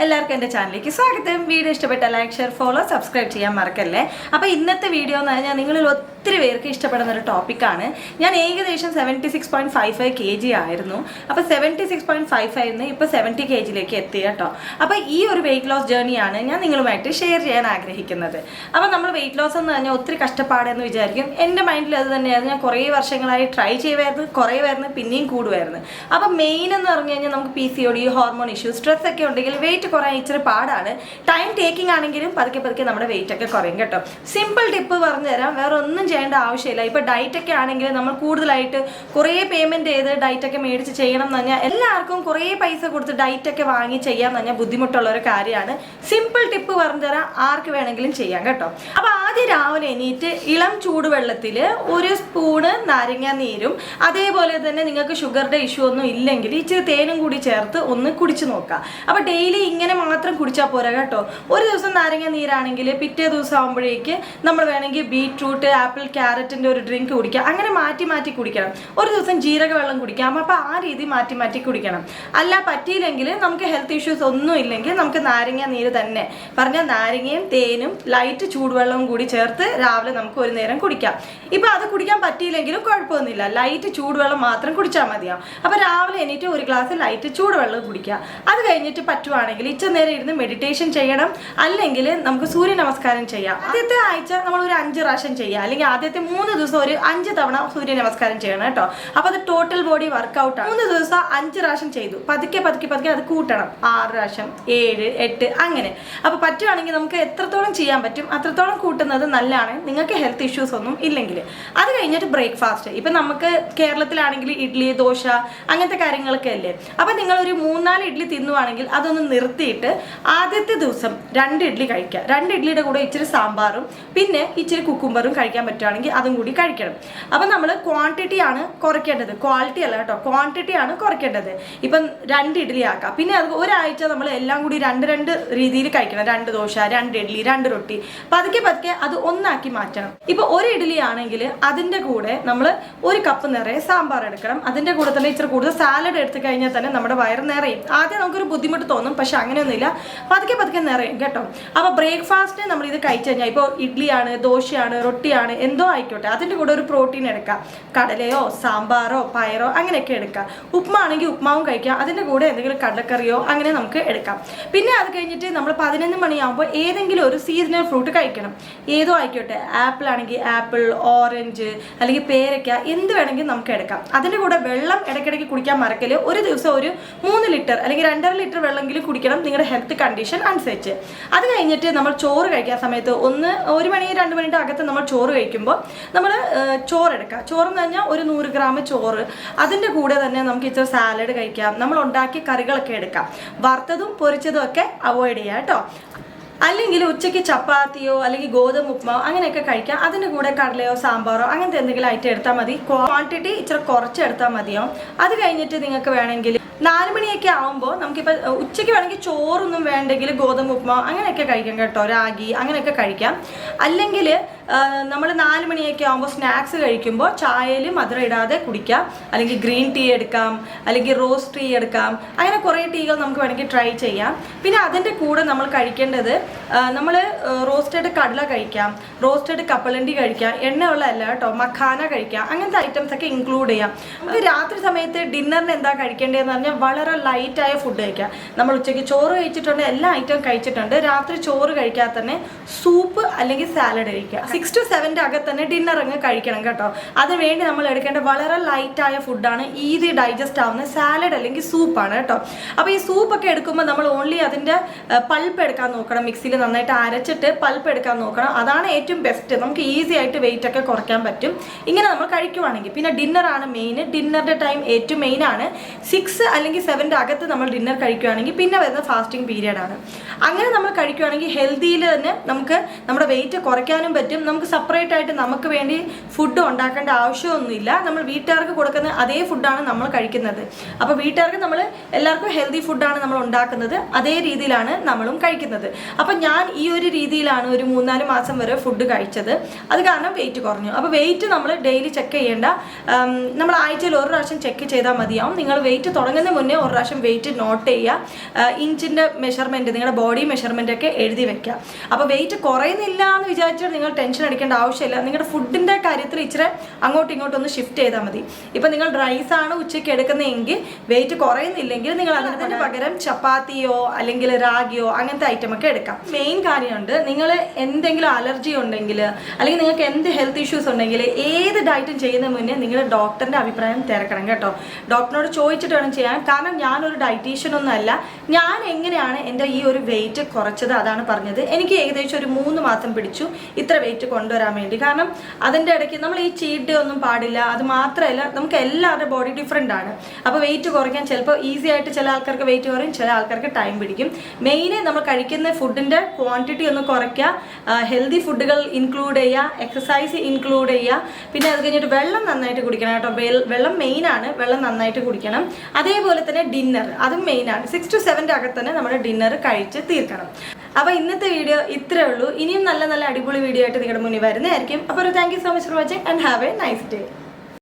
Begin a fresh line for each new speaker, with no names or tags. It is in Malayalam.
എല്ലാവർക്കും എൻ്റെ ചാനലിലേക്ക് സ്വാഗതം. വീഡിയോ ഇഷ്ടപ്പെട്ട ലൈക്ക്, ഷെയർ, ഫോളോ, സബ്സ്ക്രൈബ് ചെയ്യാൻ മറക്കല്ലേ. അപ്പോൾ ഇന്നത്തെ വീഡിയോ എന്ന് പറഞ്ഞാൽ നിങ്ങളിൽ ഒത്തിരി പേർക്ക് ഇഷ്ടപ്പെടുന്ന ഒരു ടോപ്പിക്കാണ്. ഞാൻ ഏകദേശം 76.55 kg ആയിരുന്നു. അപ്പോൾ 76.55 ഇപ്പോൾ 70 kgയിലേക്ക് എത്തി കേട്ടോ. അപ്പോൾ ഈ ഒരു വെയിറ്റ് ലോസ് ജേർണിയാണ് ഞാൻ നിങ്ങളുമായിട്ട് ഷെയർ ചെയ്യാൻ ആഗ്രഹിക്കുന്നത്. അപ്പോൾ നമ്മൾ വെയിറ്റ് ലോസ് എന്ന് പറഞ്ഞാൽ ഒത്തിരി കഷ്ടപ്പാടെന്ന് വിചാരിക്കും. എൻ്റെ മൈൻഡിൽ അത് തന്നെയായിരുന്നു. ഞാൻ കുറേ വർഷങ്ങളായി ട്രൈ ചെയ്യുമായിരുന്നു, കുറയുമായിരുന്നു, പിന്നെയും കൂടുമായിരുന്നു. അപ്പോൾ മെയിൻ എന്ന് പറഞ്ഞു കഴിഞ്ഞാൽ നമുക്ക് PCOD, ഹോർമോൺ ഇഷ്യൂസ്, സ്ട്രെസ് ഒക്കെ ഉണ്ടെങ്കിൽ വെയിറ്റ് കുറയാൻ ഇച്ചിരി പാടാണ്. ടൈം ടേക്കിംഗ് ആണെങ്കിലും പതുക്കെ നമ്മുടെ വെയിറ്റ് ഒക്കെ കുറയും കേട്ടോ. സിമ്പിൾ ടിപ്പ് പറഞ്ഞു തരാം, വേറെ ഒന്നും ചെയ്യേണ്ട ആവശ്യമില്ല. ഇപ്പോൾ ഡയറ്റ് ഒക്കെ ആണെങ്കിൽ നമ്മൾ കൂടുതലായിട്ട് കുറേ പേയ്മെൻറ്റ് ചെയ്ത് ഡയറ്റ് ഒക്കെ മേടിച്ച് ചെയ്യണം എന്ന് പറഞ്ഞാൽ എല്ലാവർക്കും കുറേ പൈസ കൊടുത്ത് ഡയറ്റ് ഒക്കെ വാങ്ങി ചെയ്യാന്ന് പറഞ്ഞാൽ ബുദ്ധിമുട്ടുള്ള ഒരു കാര്യമാണ്. സിമ്പിൾ ടിപ്പ് പറഞ്ഞു തരാം, ആർക്ക് വേണമെങ്കിലും ചെയ്യാം കേട്ടോ. അപ്പോൾ ആദ്യം രാവിലെ എണീറ്റ് ഇളം ചൂടുവെള്ളത്തിൽ 1 സ്പൂണ് നാരങ്ങ നീരും അതേപോലെ തന്നെ നിങ്ങൾക്ക് ഷുഗറുടെ ഇഷ്യൂ ഒന്നും ഇല്ലെങ്കിൽ ഇച്ചിരി തേനും കൂടി ചേർത്ത് ഒന്ന് കുടിച്ചു നോക്കുക. അപ്പോൾ ഡെയിലി ഇങ്ങനെ മാത്രം കുടിച്ചാൽ പോരാ കേട്ടോ. ഒരു ദിവസം നാരങ്ങ നീരാണെങ്കിൽ പിറ്റേ ദിവസം ആകുമ്പോഴേക്ക് നമ്മൾ വേണമെങ്കിൽ ബീറ്റ്റൂട്ട്, ആപ്പിൾ, ക്യാരറ്റിൻ്റെ ഒരു ഡ്രിങ്ക് കുടിക്കാം. അങ്ങനെ മാറ്റി മാറ്റി കുടിക്കണം. ഒരു ദിവസം ജീരക വെള്ളം കുടിക്കാം. അപ്പോൾ ആ രീതി മാറ്റി മാറ്റി കുടിക്കണം. അല്ല പറ്റിയില്ലെങ്കിൽ നമുക്ക് ഹെൽത്ത് ഇഷ്യൂസ് ഒന്നും ഇല്ലെങ്കിൽ നമുക്ക് നാരങ്ങ നീര് തന്നെ പറഞ്ഞാൽ നാരങ്ങയും തേനും ലൈറ്റ് ചൂടുവെള്ളവും കൂടി ചേർത്ത് രാവിലെ നമുക്ക് ഒരു നേരം കുടിക്കാം. ഇപ്പോൾ അത് കുടിക്കാൻ പറ്റിയില്ലെങ്കിലും കുഴപ്പമൊന്നുമില്ല, ലൈറ്റ് ചൂടുവെള്ളം മാത്രം കുടിച്ചാൽ മതിയാവും. അപ്പോൾ രാവിലെ എണീറ്റ് ഒരു ഗ്ലാസ് ലൈറ്റ് ചൂടുവെള്ളം കുടിക്കുക. അത് കഴിഞ്ഞിട്ട് പറ്റുവാണെങ്കിൽ ഇച്ചിരി നേരം ഇരുന്ന് മെഡിറ്റേഷൻ ചെയ്യണം, അല്ലെങ്കിൽ നമുക്ക് സൂര്യ നമസ്കാരം ചെയ്യാം. ആദ്യത്തെ ആഴ്ച നമ്മൾ ഒരു 5 പ്രാവശ്യം ചെയ്യുക, അല്ലെങ്കിൽ ആദ്യത്തെ 3 ദിവസം ഒരു 5 തവണ സൂര്യ നമസ്കാരം ചെയ്യണം കേട്ടോ. അപ്പോൾ അത് ടോട്ടൽ ബോഡി വർക്കൗട്ടാണ്. 3 ദിവസം 5 പ്രാവശ്യം ചെയ്തു, പതുക്കെ അത് കൂട്ടണം. 6 പ്രാവശ്യം, 7, 8 അങ്ങനെ. അപ്പോൾ പറ്റുവാണെങ്കിൽ നമുക്ക് എത്രത്തോളം ചെയ്യാൻ പറ്റും അത്രത്തോളം കൂട്ടുന്നത് നല്ലതാണ്, നിങ്ങൾക്ക് ഹെൽത്ത് ഇഷ്യൂസ് ഒന്നും ഇല്ലെങ്കിൽ. അത് കഴിഞ്ഞിട്ട് ബ്രേക്ക്ഫാസ്റ്റ്. ഇപ്പം നമുക്ക് കേരളത്തിലാണെങ്കിൽ ഇഡ്ഡലി, ദോശ അങ്ങനത്തെ കാര്യങ്ങളൊക്കെ അല്ലേ. അപ്പം നിങ്ങളൊരു 3-4 ഇഡ്ഡലി തിന്നുവാണെങ്കിൽ അതൊന്ന് നിർത്തിയിട്ട് ആദ്യത്തെ ദിവസം 2 ഇഡ്ഡലി കഴിക്കുക. 2 ഇഡ്ഡലിയുടെ കൂടെ ഇച്ചിരി സാമ്പാറും പിന്നെ ഇച്ചിരി കുക്കുംബറും കഴിക്കാൻ പറ്റുവാണെങ്കിൽ അതും കൂടി കഴിക്കണം. അപ്പം നമ്മൾ ക്വാണ്ടിറ്റിയാണ് കുറയ്ക്കേണ്ടത്, ക്വാളിറ്റി അല്ല കേട്ടോ, ക്വാണ്ടിറ്റിയാണ് കുറയ്ക്കേണ്ടത്. ഇപ്പം 2 ഇഡ്ഡലി ആക്കാം. പിന്നെ അത് ഒരാഴ്ച നമ്മൾ എല്ലാം കൂടി 2 രീതിയിൽ കഴിക്കണം. 2 ദോശ, 2 ഇഡ്ഡലി, 2 റൊട്ടി, പതുക്കെ അത് ഒന്നാക്കി മാറ്റണം. ഇപ്പോൾ 1 ഇഡ്ഡലി ആണെങ്കിൽ അതിൻ്റെ കൂടെ നമ്മൾ 1 കപ്പ് നിറയെ സാമ്പാർ എടുക്കണം. അതിൻ്റെ കൂടെ തന്നെ ഇച്ചിരി കൂടുതൽ സാലഡ് എടുത്തു കഴിഞ്ഞാൽ തന്നെ നമ്മുടെ വയറ് നിറയും. ആദ്യം നമുക്കൊരു ബുദ്ധിമുട്ട് തോന്നും, പക്ഷെ അങ്ങനെയൊന്നുമില്ല, പതുക്കെ നിറയും കേട്ടോ. അപ്പോൾ ബ്രേക്ക്ഫാസ്റ്റിന് നമ്മൾ ഇത് കഴിച്ചു കഴിഞ്ഞാൽ ഇപ്പോൾ ഇഡ്ഡലിയാണ്, ദോശയാണ്, റൊട്ടിയാണ്, എന്തോ ആയിക്കോട്ടെ, അതിൻ്റെ കൂടെ ഒരു പ്രോട്ടീൻ എടുക്കാം. കടലയോ സാമ്പാറോ പയറോ അങ്ങനെയൊക്കെ എടുക്കാം. ഉപ്മ ആണെങ്കിൽ ഉപ്മാവും കഴിക്കാം, അതിൻ്റെ കൂടെ എന്തെങ്കിലും കടലക്കറിയോ അങ്ങനെ നമുക്ക് എടുക്കാം. പിന്നെ അത് കഴിഞ്ഞിട്ട് നമ്മൾ 11 മണിയാകുമ്പോൾ ഏതെങ്കിലും ഒരു സീസണൽ ഫ്രൂട്ട് കഴിക്കണം. ഏതോ ആയിക്കോട്ടെ, ആപ്പിൾ ആണെങ്കിൽ ആപ്പിൾ, ഓറഞ്ച് അല്ലെങ്കിൽ പേരയ്ക്ക, എന്ത് വേണമെങ്കിലും നമുക്ക് എടുക്കാം. അതിൻ്റെ കൂടെ വെള്ളം ഇടയ്ക്കിടയ്ക്ക് കുടിക്കാൻ മറക്കല്. ഒരു ദിവസം ഒരു 3 ലിറ്റർ അല്ലെങ്കിൽ 2.5 ലിറ്റർ വെള്ളമെങ്കിലും കുടിക്കണം, നിങ്ങളുടെ ഹെൽത്ത് കണ്ടീഷൻ അനുസരിച്ച്. അത് കഴിഞ്ഞിട്ട് നമ്മൾ ചോറ് കഴിക്കാൻ സമയത്ത് 1 മണി 2 മണിയുടെ അകത്ത് നമ്മൾ ചോറ് കഴിക്കുമ്പോൾ നമ്മൾ ചോറെടുക്കുക. ചോറെന്ന് പറഞ്ഞാൽ ഒരു 100 ഗ്രാം ചോറ്, അതിൻ്റെ കൂടെ തന്നെ നമുക്ക് ഇച്ചിരി സാലഡ് കഴിക്കാം. നമ്മൾ ഉണ്ടാക്കിയ കറികളൊക്കെ എടുക്കാം. വറുത്തതും പൊരിച്ചതും ഒക്കെ അവോയ്ഡ് ചെയ്യാം കേട്ടോ. അല്ലെങ്കിൽ ഉച്ചയ്ക്ക് ചപ്പാത്തിയോ അല്ലെങ്കിൽ ഗോതമ്പ് ഉപ്മാവോ അങ്ങനെയൊക്കെ കഴിക്കാം. അതിൻ്റെ കൂടെ കടലയോ സാമ്പാറോ അങ്ങനത്തെ എന്തെങ്കിലും ഐറ്റം എടുത്താൽ മതി. ക്വാണ്ടിറ്റി ഇച്ചിരി കുറച്ച് എടുത്താൽ മതിയോ. അത് കഴിഞ്ഞിട്ട് നിങ്ങൾക്ക് വേണമെങ്കിൽ 4 മണിയൊക്കെ ആകുമ്പോൾ നമുക്കിപ്പോൾ ഉച്ചയ്ക്ക് വേണമെങ്കിൽ ചോറൊന്നും വേണ്ടെങ്കിൽ ഗോതമ്പ് ഉപ്മാവ് അങ്ങനെയൊക്കെ കഴിക്കാം കേട്ടോ, രാഗി അങ്ങനെയൊക്കെ കഴിക്കാം. അല്ലെങ്കിൽ നമ്മൾ 4 മണിയൊക്കെ ആകുമ്പോൾ സ്നാക്സ് കഴിക്കുമ്പോൾ ചായയിൽ മധുരം ഇടാതെ കുടിക്കാം. അല്ലെങ്കിൽ ഗ്രീൻ ടീ എടുക്കാം, അല്ലെങ്കിൽ റോസ് ടീ എടുക്കാം. അങ്ങനെ കുറേ ടീകൾ നമുക്ക് വേണമെങ്കിൽ ട്രൈ ചെയ്യാം. പിന്നെ അതിൻ്റെ കൂടെ നമ്മൾ കഴിക്കേണ്ടത് നമ്മൾ റോസ്റ്റഡ് കടല കഴിക്കാം, റോസ്റ്റഡ് കപ്പലണ്ടി കഴിക്കാം, എണ്ണയുള്ള അല്ല കേട്ടോ, മഖാന കഴിക്കാം. അങ്ങനത്തെ ഐറ്റംസ് ഒക്കെ ഇൻക്ലൂഡ് ചെയ്യാം. നമുക്ക് രാത്രി സമയത്ത് ഡിന്നറിന് എന്താ കഴിക്കേണ്ടതെന്ന് പറഞ്ഞാൽ വളരെ ലൈറ്റായ ഫുഡ് കഴിക്കാം. നമ്മൾ ഉച്ചയ്ക്ക് ചോറ് കഴിച്ചിട്ടുണ്ട്, എല്ലാ ഐറ്റവും കഴിച്ചിട്ടുണ്ട്. രാത്രി ചോറ് കഴിക്കാതെ തന്നെ സൂപ്പ് അല്ലെങ്കിൽ സാലഡ് കഴിക്കുക. 6 to 7 അകത്ത് തന്നെ ഡിന്നർ അങ്ങ് കഴിക്കണം കേട്ടോ. അതിനുവേണ്ടി നമ്മൾ എടുക്കേണ്ട വളരെ ലൈറ്റായ ഫുഡാണ്, ഈസി ഡൈജസ്റ്റ് ആവുന്ന സാലഡ് അല്ലെങ്കിൽ സൂപ്പാണ് കേട്ടോ. അപ്പോൾ ഈ സൂപ്പൊക്കെ എടുക്കുമ്പോൾ നമ്മൾ ഓൺലി അതിൻ്റെ പൾപ്പ് എടുക്കാൻ നോക്കണം. മിക്സിയിൽ നന്നായിട്ട് അരച്ചിട്ട് പൾപ്പ് എടുക്കാൻ നോക്കണം. അതാണ് ഏറ്റവും ബെസ്റ്റ്. നമുക്ക് ഈസി ആയിട്ട് വെയിറ്റ് ഒക്കെ കുറയ്ക്കാൻ പറ്റും ഇങ്ങനെ നമ്മൾ കഴിക്കുവാണെങ്കിൽ. പിന്നെ ഡിന്നറാണ് മെയിൻ. ഡിന്നറിൻ്റെ ടൈം ഏറ്റവും മെയിനാണ്. 6 അല്ലെങ്കിൽ 7 അകത്ത് നമ്മൾ ഡിന്നർ കഴിക്കുകയാണെങ്കിൽ പിന്നെ വരുന്ന ഫാസ്റ്റിംഗ് പീരിയഡാണ്. അങ്ങനെ നമ്മൾ കഴിക്കുകയാണെങ്കിൽ ഹെൽത്തിയിൽ തന്നെ നമുക്ക് നമ്മുടെ വെയിറ്റ് കുറയ്ക്കാനും പറ്റും, നമുക്ക് സെപ്പറേറ്റ് ആയിട്ട് നമുക്ക് വേണ്ടി ഫുഡ് ഉണ്ടാക്കേണ്ട ആവശ്യമൊന്നുമില്ല. നമ്മൾ വീട്ടുകാർക്ക് കൊടുക്കുന്ന അതേ ഫുഡാണ് നമ്മൾ കഴിക്കുന്നത്. അപ്പോൾ വീട്ടുകാർക്ക് നമ്മൾ എല്ലാവർക്കും ഹെൽത്തി ഫുഡാണ് നമ്മൾ ഉണ്ടാക്കുന്നത്, അതേ രീതിയിലാണ് നമ്മളും കഴിക്കുന്നത്. അപ്പം ഞാൻ ഈ ഒരു രീതിയിലാണ് ഒരു 3-4 മാസം വരെ ഫുഡ് കഴിച്ചത്. അത് കാരണം വെയിറ്റ് കുറഞ്ഞു. അപ്പോൾ വെയിറ്റ് നമ്മൾ ഡെയിലി ചെക്ക് ചെയ്യേണ്ട, നമ്മൾ ആഴ്ചയിൽ ഒരു പ്രാവശ്യം ചെക്ക് ചെയ്താൽ മതിയാവും. നിങ്ങൾ വെയിറ്റ് തുടങ്ങുന്നതിന് മുന്നേ ഒരു പ്രാവശ്യം വെയിറ്റ് നോട്ട് ചെയ്യുക, ഇഞ്ചിൻ്റെ മെഷർമെൻറ്റ്, നിങ്ങളുടെ ബോഡി മെഷർമെൻ്റ് ഒക്കെ എഴുതി വെക്കുക. അപ്പോൾ വെയിറ്റ് കുറയുന്നില്ല എന്ന് വിചാരിച്ചിട്ട് നിങ്ങൾ ടെൻഷൻ അടിക്കേണ്ട ആവശ്യമില്ല. നിങ്ങളുടെ ഫുഡിൻ്റെ കാര്യത്തിൽ ഇച്ചിരി അങ്ങോട്ടും ഇങ്ങോട്ടും ഒന്ന് ഷിഫ്റ്റ് ചെയ്താൽ മതി. ഇപ്പം നിങ്ങൾ റൈസ് ആണ് ഉച്ചയ്ക്ക് എടുക്കുന്നതെങ്കിൽ വെയിറ്റ് കുറയുന്നില്ലെങ്കിൽ നിങ്ങൾ അതിന് പകരം ചപ്പാത്തിയോ അല്ലെങ്കിൽ റാഗിയോ അങ്ങനത്തെ ഐറ്റമൊക്കെ എടുക്കാം. മെയിൻ കാര്യമുണ്ട്, നിങ്ങൾ എന്തെങ്കിലും അലർജി ഉണ്ടെങ്കിൽ അല്ലെങ്കിൽ നിങ്ങൾക്ക് എന്ത് ഹെൽത്ത് ഇഷ്യൂസ് ഉണ്ടെങ്കിൽ ഏത് ഡയറ്റും ചെയ്യുന്നതിന് മുന്നേ നിങ്ങളുടെ ഡോക്ടറിൻ്റെ അഭിപ്രായം തിരക്കണം കേട്ടോ. ഡോക്ടറിനോട് ചോദിച്ചിട്ട് വേണം ചെയ്യാൻ. കാരണം ഞാനൊരു ഡയറ്റീഷ്യൻ ഒന്നും അല്ല. ഞാൻ എങ്ങനെയാണ് എൻ്റെ ഈ ഒരു വെയിറ്റ് കുറച്ചത് അതാണ് പറഞ്ഞത്. എനിക്ക് ഏകദേശം ഒരു 3 മാസം പിടിച്ചു ഇത്ര വെയിറ്റ് കൊണ്ടുവരാൻ വേണ്ടി. കാരണം അതിൻ്റെ ഇടയ്ക്ക് നമ്മൾ ഈ ചീറ്റ് ഡേ ഒന്നും പാടില്ല. അത് മാത്രമല്ല, നമുക്ക് എല്ലാവരുടെ ബോഡി ഡിഫറെൻ്റ് ആണ്. അപ്പോൾ വെയിറ്റ് കുറയ്ക്കാൻ ചിലപ്പോൾ ഈസി ആയിട്ട് ചില ആൾക്കാർക്ക് വെയിറ്റ് കുറയും, ചില ആൾക്കാർക്ക് ടൈം പിടിക്കും. മെയിൻ നമ്മൾ കഴിക്കുന്ന ഫുഡിൻ്റെ ക്വാണ്ടിറ്റി ഒന്ന് കുറയ്ക്കുക, ഹെൽത്തി ഫുഡുകൾ ഇൻക്ലൂഡ് ചെയ്യുക, എക്സസൈസ് ഇൻക്ലൂഡ് ചെയ്യുക. പിന്നെ അത് കഴിഞ്ഞിട്ട് വെള്ളം നന്നായിട്ട് കുടിക്കണം കേട്ടോ. വെള്ളം മെയിനാണ്, വെള്ളം നന്നായിട്ട് കുടിക്കണം. അതേപോലെ തന്നെ ഡിന്നർ, അതും മെയിനാണ്. 6 to 7 അകത്ത് തന്നെ നമ്മുടെ ഡിന്നർ കഴിച്ച് തീർക്കണം. അപ്പോൾ ഇന്നത്തെ വീഡിയോ ഇത്രയേ ഉള്ളൂ. ഇനിയും നല്ല നല്ല അടിപൊളി വീഡിയോ ആയിട്ട് നിങ്ങളുടെ മുന്നിൽ വരുന്നതായിരിക്കും. അപ്പോൾ thank you so much for watching and have A nice day.